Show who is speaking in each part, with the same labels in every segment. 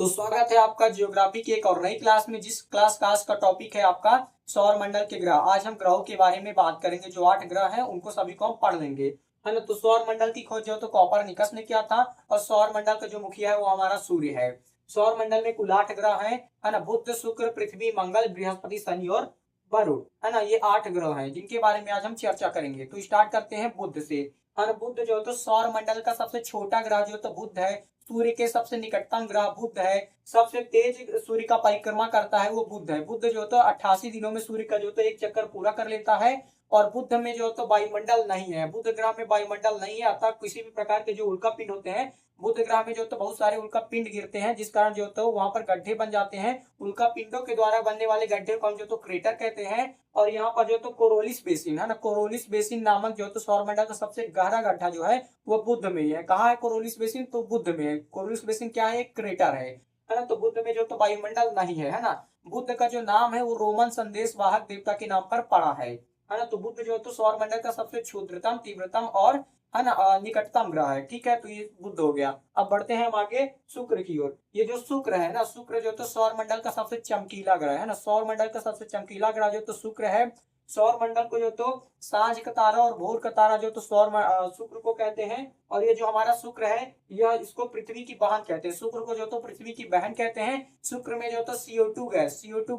Speaker 1: तो स्वागत है आपका ज्योग्राफी की एक और नई क्लास में, जिस क्लास का आज का टॉपिक है आपका सौर मंडल के ग्रह। आज हम ग्रहों के बारे में बात करेंगे। जो 8 ग्रह हैं उनको सभी को हम पढ़ लेंगे, है ना। तो सौर मंडल की खोज जो तो कॉपरनिकस ने किया था, और सौर मंडल का जो मुखिया है वो हमारा सूर्य है। सौर मंडल में कुल 8 ग्रह हैं, है ना। बुध, शुक्र, पृथ्वी, मंगल, बृहस्पति, शनि और वरुण, है ना। ये 8 ग्रह हैं जिनके बारे में आज हम चर्चा करेंगे। तो स्टार्ट करते हैं बुध से, है ना। बुध जो तो सौर मंडल का सबसे छोटा ग्रह जो तो बुध है। सूर्य के सबसे निकटतम ग्रह बुध है। सबसे तेज सूर्य का परिक्रमा करता है वो बुध है। बुध जो तो 88 दिनों में सूर्य का जो तो एक चक्कर पूरा कर लेता है। और बुध में जो तो वायुमंडल नहीं है, बुध ग्रह में वायुमंडल नहीं है, अर्थात किसी भी प्रकार के जो उल्का पिंड होते हैं बुध ग्रह में जो तो बहुत सारे उल्का पिंड गिरते हैं, जिस कारण जो तो वहां पर गड्ढे बन जाते हैं। उल्का पिंडों के द्वारा बनने वाले गड्ढे को हम जो तो क्रेटर कहते हैं। और यहाँ पर जो तो कोरोलिस बेसिन, है ना, कोरोलिस बेसिन नामक जो तो सौरमंडल का सबसे गहरा गड्ढा जो है वो बुध में ही है। कहाँ है कोरोलिस बेसिन? तो बुध में है। कोरोलिस बेसिन क्या है? एक क्रेटर है ना। तो बुध में जो तो वायुमंडल नहीं है ना। बुध का जो नाम है वो रोमन संदेश वाहक देवता के नाम पर पड़ा है ना। तो बुध जो तो सौरमंडल का सबसे क्षुद्रतम, तीव्रतम और, है ना, निकटतम ग्रह है। ठीक है, तो ये बुध हो गया। अब बढ़ते हैं हम आगे शुक्र की ओर। ये जो शुक्र है ना, शुक्र जो तो सौरमंडल का सबसे चमकीला ग्रह है ना। सौरमंडल का सबसे चमकीला ग्रह जो तो शुक्र है। सौर मंडल को जो तो सांझ का तारा और भोर का तारा जो तो शुक्र को कहते हैं। और ये जो हमारा शुक्र है यह इसको पृथ्वी की बहन कहते हैं। शुक्र को जो तो पृथ्वी की बहन कहते हैं। शुक्र में जो तो CO2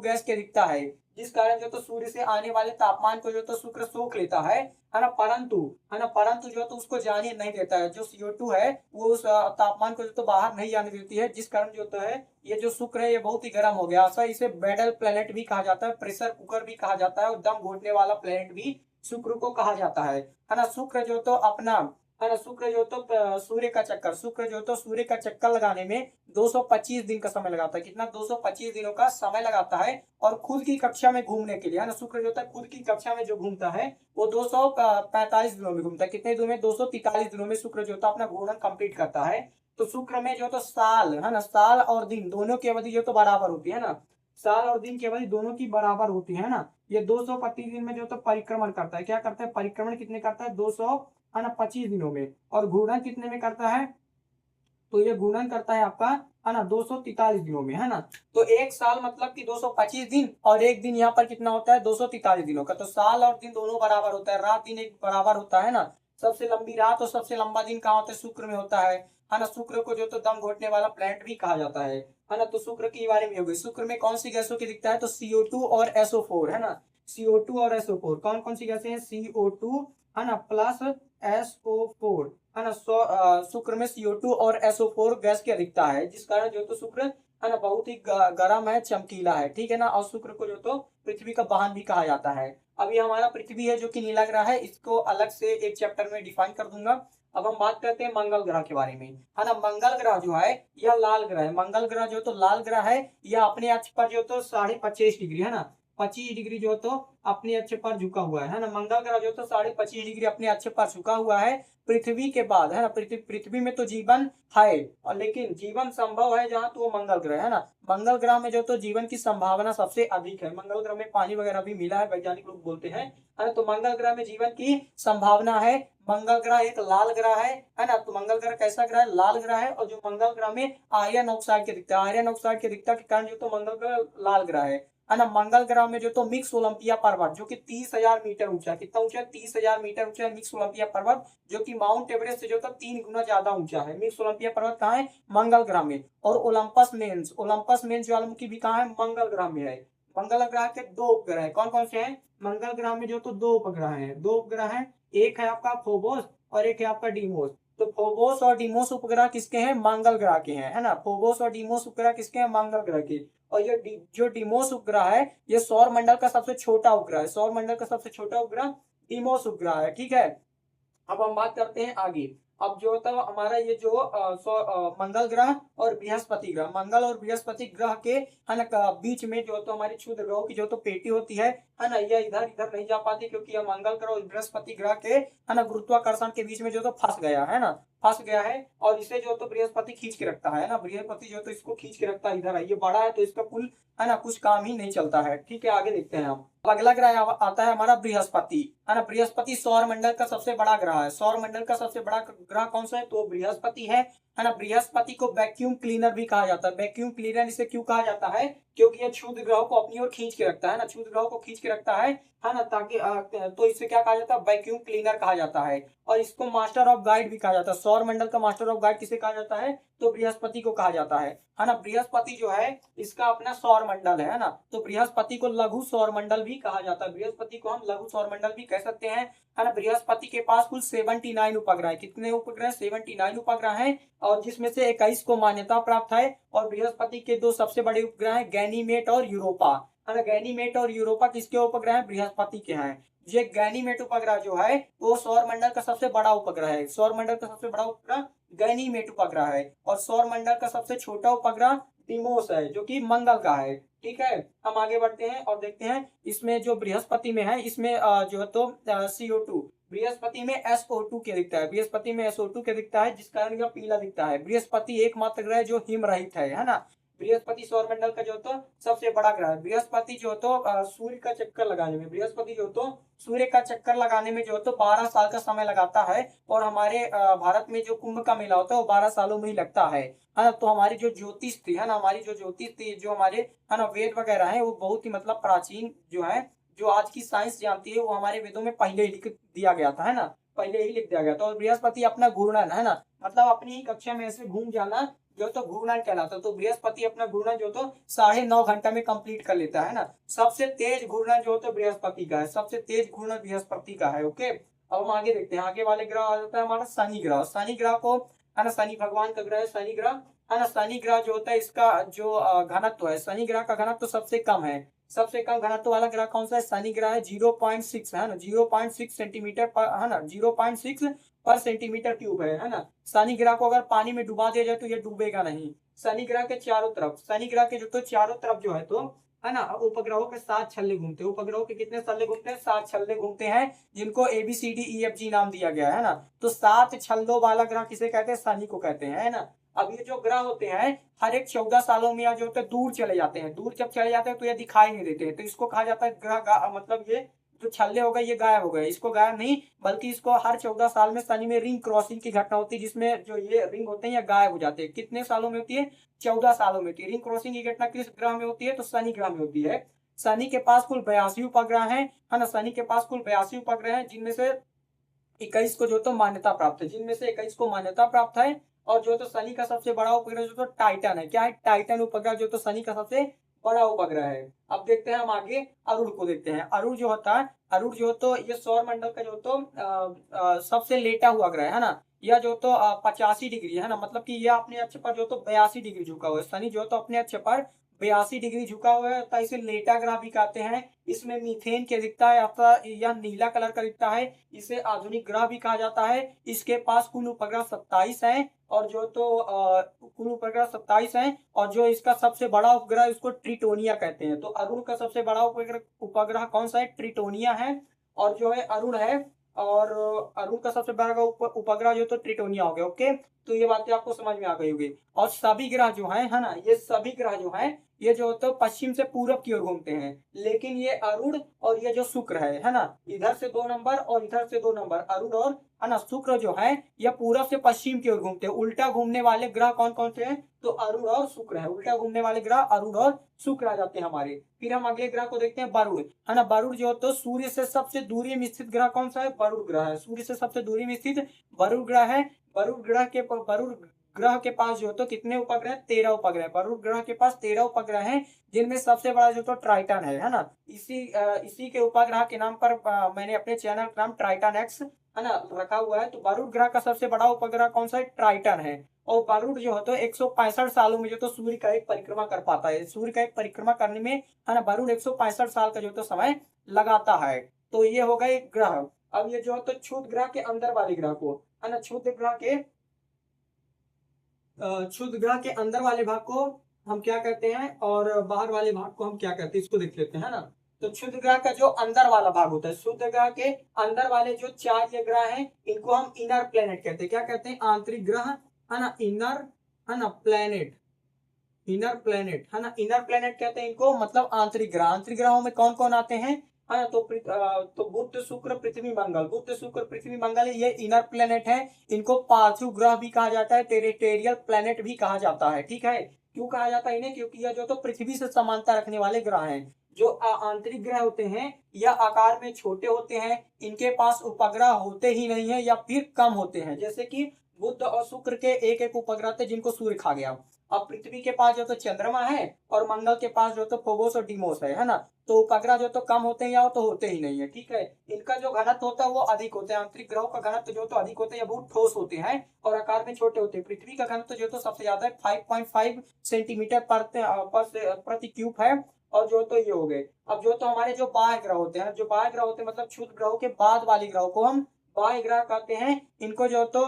Speaker 1: गैस की अधिकता है, जिस कारण जो तो सूर्य से आने वाले तापमान को जो तो शुक्र सोख लेता है ना। परंतु जो तो उसको जाने नहीं देता है। जो CO2 है वो उस तापमान को जो तो बाहर नहीं जाने देती है, जिस कारण जो तो है ये जो शुक्र है ये बहुत ही गर्म हो गया। ऐसा इसे बैडल प्लेनेट भी कहा जाता है, प्रेशर कुकर भी कहा जाता है, और दम घोटने वाला प्लेनेट भी शुक्र को कहा जाता है ना। शुक्र जो तो अपना, है ना, शुक्र जो तो शुक्र जो तो सूर्य का चक्कर लगाने में 225 दिन का समय लगाता है। कितना? 225 दिनों का समय लगाता है। और खुद की कक्षा में घूमने के लिए, है ना, शुक्र जो है खुद की कक्षा में जो घूमता है वो 245 दिनों में घूमता है। कितने दिनों में? 243 दिनों में शुक्र जो अपना घूर्णन कंप्लीट करता है। तो शुक्र में जो तो साल, है ना, साल और दिन दोनों की अवधि जो तो बराबर होती है ना। साल और दिन की अवधि दोनों की बराबर होती है ना। ये 225 दिन में जो तो परिक्रमण करता है। क्या करता है? परिक्रमण कितने करता है? 200, है ना, 25 दिनों में। और घूर्णन कितने में करता है? तो ये घूर्णन करता है आपका, है ना, 243 दिनों में, है ना। तो एक साल मतलब कि 225 दिन, और एक दिन यहाँ पर कितना होता है? 243 दिनों का। तो साल और दिन दोनों बराबर होता है, रात दिन एक बराबर होता है ना। सबसे लंबी रात और सबसे लंबा दिन कहाँ होता है? शुक्र में होता है ना। शुक्र को जो तो दम घोटने वाला प्लैनेट भी कहा जाता है ना। तो शुक्र के बारे में हो गई। शुक्र में कौन सी गैसों की दिखता है? तो CO2 और SO4, है ना। CO2 और SO4 कौन कौन सी गैसें हैं? CO2, है ना, प्लस SO4, है ना। शुक्र में CO2 और SO4 गैस की अधिकता है, जिस कारण जो तो शुक्र, है ना, बहुत ही गर्म है, चमकीला है। ठीक है ना। और शुक्र को जो तो पृथ्वी का वाहन भी कहा जाता है। अब ये हमारा पृथ्वी है जो कि नीला ग्रह है, इसको अलग से एक चैप्टर में डिफाइन कर दूंगा। अब हम बात करते हैं मंगल ग्रह के बारे में, है ना। मंगल ग्रह जो है यह लाल ग्रह है। मंगल ग्रह जो तो लाल ग्रह है, यह अपने अक्ष पर जो तो 25.5 डिग्री, है ना, 25 डिग्री जो तो अपने अक्ष पर झुका हुआ है ना। मंगल ग्रह जो तो 25.5 डिग्री अपने अक्ष पर झुका हुआ है। पृथ्वी के बाद, है ना, पृथ्वी में तो जीवन है, और लेकिन जीवन संभव है जहाँ, तो वो मंगल ग्रह है ना। मंगल ग्रह में जो तो जीवन की संभावना सबसे अधिक है। मंगल ग्रह में पानी वगैरह भी मिला है, वैज्ञानिक लोग बोलते हैं, है ना। तो मंगल ग्रह में जीवन की संभावना है। मंगल ग्रह एक लाल ग्रह है ना। तो मंगल ग्रह कैसा ग्रह है? लाल ग्रह है। और जो मंगल ग्रह में आयरन ऑक्साइड की दिखता है, आयरन ऑक्साइड की दिखता के कारण जो तो मंगल ग्रह लाल ग्रह है ना। मंगल ग्रह में जो तो मिक्स ओलंपिया पर्वत जो कि 30,000 मीटर ऊंचा है। कितना ऊंचा है? 30,000 मीटर ऊंचा है मिक्स ओलंपिया पर्वत, जो कि माउंट एवरेस्ट से जो तो 3 गुना ज्यादा ऊंचा है। मिक्स ओलंपिया पर्वत कहाँ है? मंगल ग्रह में। और ओलंपस मेंस ज्वालामुखी भी कहाँ है? मंगल ग्रह में है। मंगल ग्रह के 2 उपग्रह है। कौन कौन से हैं? मंगल ग्रह में जो तो 2 उपग्रह हैं, 2 उपग्रह हैं। एक है आपका फोबोस और एक है आपका डीमोस। तो फोबोस और डीमोस उपग्रह किसके हैं? मंगल ग्रह के हैं, है ना। फोबोस और डीमोस उपग्रह किसके हैं? मंगल ग्रह के। और ये जो डीमोस उपग्रह है ये सौर मंडल का सबसे छोटा उपग्रह है। सौर मंडल का सबसे छोटा उपग्रह डीमोस उपग्रह है। ठीक है। अब हम बात करते हैं आगे। अब जो होता है हमारा ये जो मंगल ग्रह और बृहस्पति ग्रह, मंगल और बृहस्पति ग्रह के, है ना, बीच में जो तो हमारी क्षुद्र ग्रहों की जो तो पेटी होती है ना, यह इधर इधर नहीं जा पाती, क्योंकि यह मंगल ग्रह और बृहस्पति ग्रह के, है ना, गुरुत्वाकर्षण के बीच में जो तो फंस गया है ना, फंस गया है। और इसे जो तो बृहस्पति खींच के रखता है ना। बृहस्पति जो तो इसको खींच के रखता है, इधर है, ये बड़ा है तो इसका कुल, है ना, कुछ काम ही नहीं चलता है। ठीक है, आगे देखते हैं हम। अगला ग्रह आता है हमारा बृहस्पति, है ना। बृहस्पति सौर मंडल का सबसे बड़ा ग्रह है। सौर मंडल का सबसे बड़ा ग्रह कौन सा है? तो बृहस्पति है। है ना। बृहस्पति को वैक्यूम क्लीनर भी कहा जाता है। वैक्यूम क्लीनर इसे क्यों कहा जाता है? क्योंकि यह क्षुद्र ग्रहों को अपनी ओर खींच के रखता है ना, क्षुद्र ग्रहों को खींच के रखता है ना, ताकि तो इसे क्या कहा जाता है? वैक्यूम क्लीनर कहा जाता है। और इसको मास्टर ऑफ गाइड भी कहा जाता है। सौर मंडल का मास्टर ऑफ गाइड किसे कहा जाता है? तो बृहस्पति को कहा जाता है ना। बृहस्पति जो है इसका अपना सौर मंडल है ना, तो बृहस्पति को लघु सौर मंडल भी कहा जाता है। बृहस्पति को हम लघु सौर मंडल भी कह सकते हैं, है ना। बृहस्पति के पास कुल 79 उपग्रह है। कितने उपग्रह? 79 उपग्रह हैं, और जिसमें से 21 को मान्यता प्राप्त है। और बृहस्पति के दो सबसे बड़े उपग्रह हैं, गैनीमेड और यूरोपा, है ना। गैनीमेड और यूरोपा किसके उपग्रह हैं? बृहस्पति के हैं। ये गैनीमेड उपग्रह जो है वो सौर मंडल का सबसे बड़ा उपग्रह है। सौर मंडल का सबसे बड़ा उपग्रह गैनीमेड उपग्रह है। और सौर मंडल का सबसे छोटा उपग्रह डिमोस है, जो कि मंगल का है। ठीक है, हम आगे बढ़ते हैं और देखते हैं इसमें जो बृहस्पति में है, इसमें जो है तो CO2, बृहस्पति में SO2 के दिखता है। बृहस्पति में SO2 के दिखता है, जिस कारण यह पीला दिखता है। बृहस्पति एकमात्र ग्रह जो हिम रहित है ना। बृहस्पति सौर मंडल का जो तो सबसे बड़ा ग्रह है। बृहस्पति जो तो सूर्य का चक्कर लगाने में, बृहस्पति जो तो सूर्य का चक्कर लगाने में जो तो 12 साल का समय लगाता है। और हमारे भारत में जो कुंभ का मेला होता है वो 12 सालों में ही लगता है ना। तो हमारी जो ज्योतिष थी, है ना, हमारी जो ज्योतिष थी, जो हमारे, है ना, वेद वगैरह है, वो बहुत ही मतलब प्राचीन जो है, जो आज की साइंस जानती है, वो हमारे वेदों में पहले ही लिख दिया गया था, है ना, पहले ही लिख दिया गया था। और बृहस्पति अपना घूर्णन, है ना, मतलब अपनी ही कक्षा में ऐसे घूम जाना जो तो घूर्णन कहलाता है। तो बृहस्पति अपना घूर्णन जो तो 9.5 घंटा में कंप्लीट कर लेता है ना। सबसे तेज घूर्णन जो तो बृहस्पति का है, सबसे तेज घूर्णन बृहस्पति का है। ओके, अब हम आगे देखते हैं। आगे वाले ग्रह आ जाता है हमारा शनि ग्रह। शनि ग्रह को, है ना, शनि भगवान का ग्रह है शनि ग्रह, है ना। शनि ग्रह जो होता है इसका जो घनत्व है, शनि ग्रह का घनत्व सबसे कम है। सबसे कम घनत्व वाला ग्रह कौन सा है? शनि ग्रह है। 0.6, है ना, 0.6 सेंटीमीटर पर, है ना, 0.6 पर सेंटीमीटर क्यूब है ना। शनि ग्रह को अगर पानी में डुबा दिया जाए तो ये डूबेगा नहीं। शनि ग्रह के चारों तरफ, शनि ग्रह के जो तो चारों तरफ जो है तो, है ना, उपग्रहों के 7 छल्ले घूमते हैं। उपग्रहों के कितने छल्ले घूमते हैं? 7 छल्ले घूमते हैं, जिनको ABCDEFG नाम दिया गया है ना। तो 7 छल्लों वाला ग्रह किसे कहते हैं? शनि को कहते हैं, है ना। अब ये जो ग्रह होते हैं हर एक 14 सालों में या जो होते हैं दूर चले जाते हैं। दूर जब चले जाते हैं तो ये दिखाई नहीं देते हैं, तो इसको कहा जाता है ग्रह मतलब ये जो छल्ले हो गए ये गायब हो गए। इसको गायब नहीं, बल्कि इसको हर 14 साल में शनि में रिंग क्रॉसिंग की घटना होती है, जिसमें जो ये रिंग होते हैं ये गायब हो जाते हैं। कितने सालों में होती है? 14 सालों में होती है। रिंग क्रॉसिंग की घटना किस ग्रह में होती है? तो शनि ग्रह में होती है। शनि के पास कुल 82 उपग्रह है ना। शनि के पास कुल 82 उपग्रह है, जिनमें से 21 को जो तो मान्यता प्राप्त है, जिनमें से 21 को मान्यता प्राप्त है। और जो तो शनि का सबसे बड़ा उपग्रह जो तो टाइटन है। क्या है? टाइटन उपग्रह जो तो शनि का सबसे बड़ा उपग्रह है। अब देखते हैं हम आगे अरुण को देखते हैं। अरुण जो होता है, अरुण जो तो ये सौर मंडल का जो तो सबसे लेटा हुआ ग्रह है ना। यह जो तो 85 डिग्री है ना, मतलब कि यह अपने अक्ष पर जो तो 82 डिग्री झुका हुआ है। शनि जो तो अपने अक्ष पर 82 डिग्री झुका हुआ है, तो इसे लेटा ग्रह भी कहते हैं। इसमें मीथेन के दिखता है, अथवा यह नीला कलर का दिखता है। इसे आधुनिक ग्रह भी कहा जाता है। इसके पास कुल उपग्रह 27 है, और जो तो कुल उपग्रह 27 है। और जो इसका सबसे बड़ा उपग्रह उसको ट्रिटोनिया कहते हैं। तो अरुण का सबसे बड़ा उपग्रह उपग्रह कौन सा है? ट्रिटोनिया है। और जो है अरुण है, और अरुण का सबसे बड़ा उपग्रह जो तो ट्रिटोनिया हो गया। ओके, तो ये बातें आपको समझ में आ गई होगी। और सभी ग्रह जो है ना, ये सभी ग्रह जो है ये जो तो पश्चिम से पूरब की ओर घूमते हैं। लेकिन ये अरुण और ये जो शुक्र है ना, इधर से 2 नंबर और इधर से 2 नंबर, अरुण और, है ना, शुक्र जो है यह पूरब से पश्चिम की ओर घूमते हैं। उल्टा घूमने वाले ग्रह कौन कौन से हैं? तो अरुण और शुक्र है। उल्टा घूमने वाले ग्रह अरुण और शुक्र आ जाते हैं हमारे। फिर हम अगले ग्रह को देखते हैं, वरुण, है ना। वरुण जो तो सूर्य से सबसे दूरी में स्थित ग्रह कौन सा है? वरुण ग्रह है। सूर्य से सबसे दूरी में स्थित वरुण ग्रह है। वरुण ग्रह के पास जो तो कितने उपग्रह? 13 उपग्रह। वरुण ग्रह के पास 13 उपग्रह हैं, जिनमें सबसे बड़ा जो तो ट्राइटन है ना। इसी के उपग्रह के नाम पर मैंने अपने चैनल का नाम ट्राइटन एक्स, है ना, रखा हुआ है। तो वरुण ग्रह का सबसे बड़ा उपग्रह कौन सा है? ट्राइटन है। और वरुण जो है तो 165 सालों में जो तो सूर्य का एक परिक्रमा कर पाता है। सूर्य का एक परिक्रमा करने में, है ना, वरुण 165 साल का जो तो समय लगाता है। तो ये हो गए ग्रह। अब ये जो है तो क्षुद्र ग्रह के अंदर वाले ग्रह को, है ना, क्षुद्र ग्रह के अंदर वाले भाग को हम क्या कहते हैं, और बाहर वाले भाग को हम क्या कहते हैं, इसको देख लेते हैं, है ना। तो क्षुद्र ग्रह का जो अंदर वाला भाग होता है, क्षुद्र ग्रह के अंदर वाले जो 4 ये ग्रह हैं, इनको हम इनर प्लेनेट कहते हैं। क्या कहते हैं? आंतरिक ग्रह, है ना, इनर, है ना, प्लेनेट, इनर प्लेनेट, है ना, इनर प्लेनेट कहते हैं इनको, मतलब आंतरिक ग्रह। आंतरिक ग्रहों में कौन कौन आते हैं? है ना। तो बुध शुक्र पृथ्वी मंगल, बुध शुक्र पृथ्वी मंगल ये इनर प्लेनेट है। इनको पार्थिव ग्रह भी कहा जाता है, टेरिटोरियल प्लेनेट भी कहा जाता है। ठीक है, क्यों कहा जाता है इन्हें? क्योंकि यह जो तो पृथ्वी से समानता रखने वाले ग्रह हैं। जो आंतरिक ग्रह होते हैं यह आकार में छोटे होते हैं, इनके पास उपग्रह होते ही नहीं है या फिर कम होते हैं। जैसे कि बुध और शुक्र के एक एक उपग्रह थे जिनको सूर्य खा गया। अब पृथ्वी के पास जो तो चंद्रमा है और मंगल के पास जो तो फोबोस और डिमोस है ना। तो उपग्रह जो तो कम होते हैं या तो होते ही नहीं है। ठीक है, इनका जो घनत्व होता है वो अधिक होता है। आंतरिक ग्रहों का घनत्व जो तो अधिक होता है, या बहुत ठोस होते हैं और आकार में छोटे होते हैं। पृथ्वी का घनत्व जो तो सबसे ज्यादा है, 5.5 सेंटीमीटर प्रति क्यूब है। और जो तो ये हो गए। अब जो तो हमारे जो बाह्य ग्रह होते हैं, जो बाह्य ग्रह होते हैं मतलब क्षुद्र ग्रहों के बाद वाली ग्रहों को हम बाह्य ग्रह कहते हैं। इनको जो तो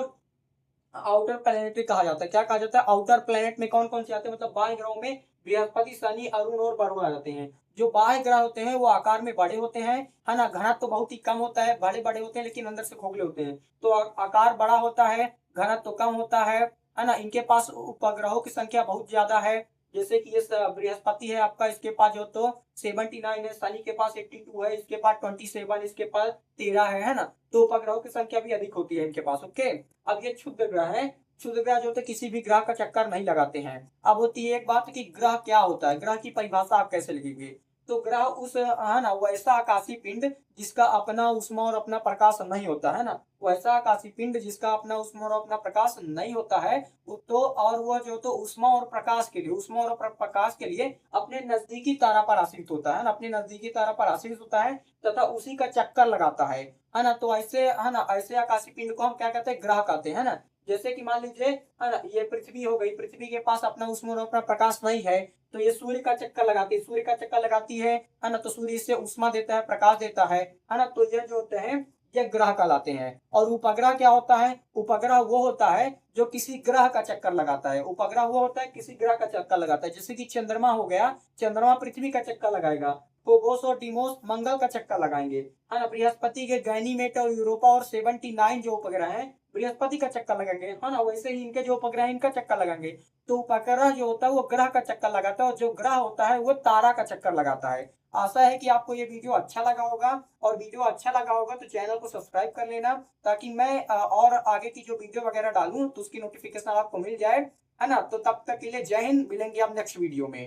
Speaker 1: आउटर प्लेनेट भी कहा जाता है। क्या कहा जाता है? आउटर प्लेनेट में कौन कौन से आते हैं? मतलब बाह्य ग्रहों में बृहस्पति, शनि, अरुण और वरुण आ जाते हैं। जो बाह्य ग्रह होते हैं वो आकार में बड़े होते हैं, है ना। घनत्व तो बहुत ही कम होता है, बड़े बड़े होते हैं लेकिन अंदर से खोखले होते हैं। तो आकार बड़ा होता है, घनत्व तो कम होता है ना। इनके पास उपग्रहों की संख्या बहुत ज्यादा है। जैसे कि ये बृहस्पति है आपका, इसके पास जो तो 79 है, शनि के पास 82 है, इसके पास 27, इसके पास 13 है ना। तो उपग्रहों की संख्या भी अधिक होती है इनके पास। ओके, अब ये क्षुद्र ग्रह है। क्षुद्र ग्रह जो होते हैं किसी भी ग्रह का चक्कर नहीं लगाते हैं। अब होती है एक बात कि ग्रह क्या होता है, ग्रह की परिभाषा आप कैसे लिखेंगे? तो ग्रह उस है ना वैसा आकाशीय पिंड जिसका अपना ऊष्मा और अपना प्रकाश नहीं होता है ना। वैसा आकाशीय पिंड जिसका अपना ऊष्मा और अपना प्रकाश नहीं होता है। तो और वह जो तो ऊष्मा और प्रकाश के लिए, ऊष्मा और प्रकाश के लिए अपने नजदीकी तारा पर आश्रित होता है ना, अपने नजदीकी तारा पर आश्रित होता है तथा उसी का चक्कर लगाता है ना। तो ऐसे है ना, ऐसे आकाशीय पिंड को हम क्या कहते हैं? ग्रह कहते हैं ना। जैसे कि मान लीजिए है ना, ये पृथ्वी हो गई, पृथ्वी के पास अपना ऊष्मा और अपना प्रकाश नहीं है। तो ये सूर्य का चक्कर लगाती है, सूर्य का चक्कर लगाती है ना। तो सूर्य इससे ऊष्मा देता है, प्रकाश देता है ना। तो ये जो होते हैं ये ग्रह कहलाते हैं। और उपग्रह क्या होता है? उपग्रह वो होता है जो किसी ग्रह का चक्कर लगाता है। उपग्रह वो होता है किसी ग्रह का चक्कर लगाता है। जैसे कि चंद्रमा हो गया, चंद्रमा पृथ्वी का चक्कर लगाएगा। फोबोस और डिमोस मंगल का चक्कर लगाएंगे, है ना। बृहस्पति के गैनीमेड और यूरोपा और 79 जो उपग्रह हैं बृहस्पति का चक्कर लगाएंगे, है ना। वैसे ही इनके जो उपग्रह हैं इनका चक्कर लगाएंगे। तो उपग्रह जो होता है वो ग्रह का चक्कर लगाता है और जो ग्रह होता है वो तारा का चक्कर लगाता है। आशा है कि आपको ये वीडियो अच्छा लगा होगा। और वीडियो अच्छा लगा होगा तो चैनल को सब्सक्राइब कर लेना, ताकि मैं और आगे की जो वीडियो वगैरह डालूं तो उसकी नोटिफिकेशन आपको मिल जाए, है ना। तो तब तक के लिए जय हिंद, मिलेंगे आप नेक्स्ट वीडियो में।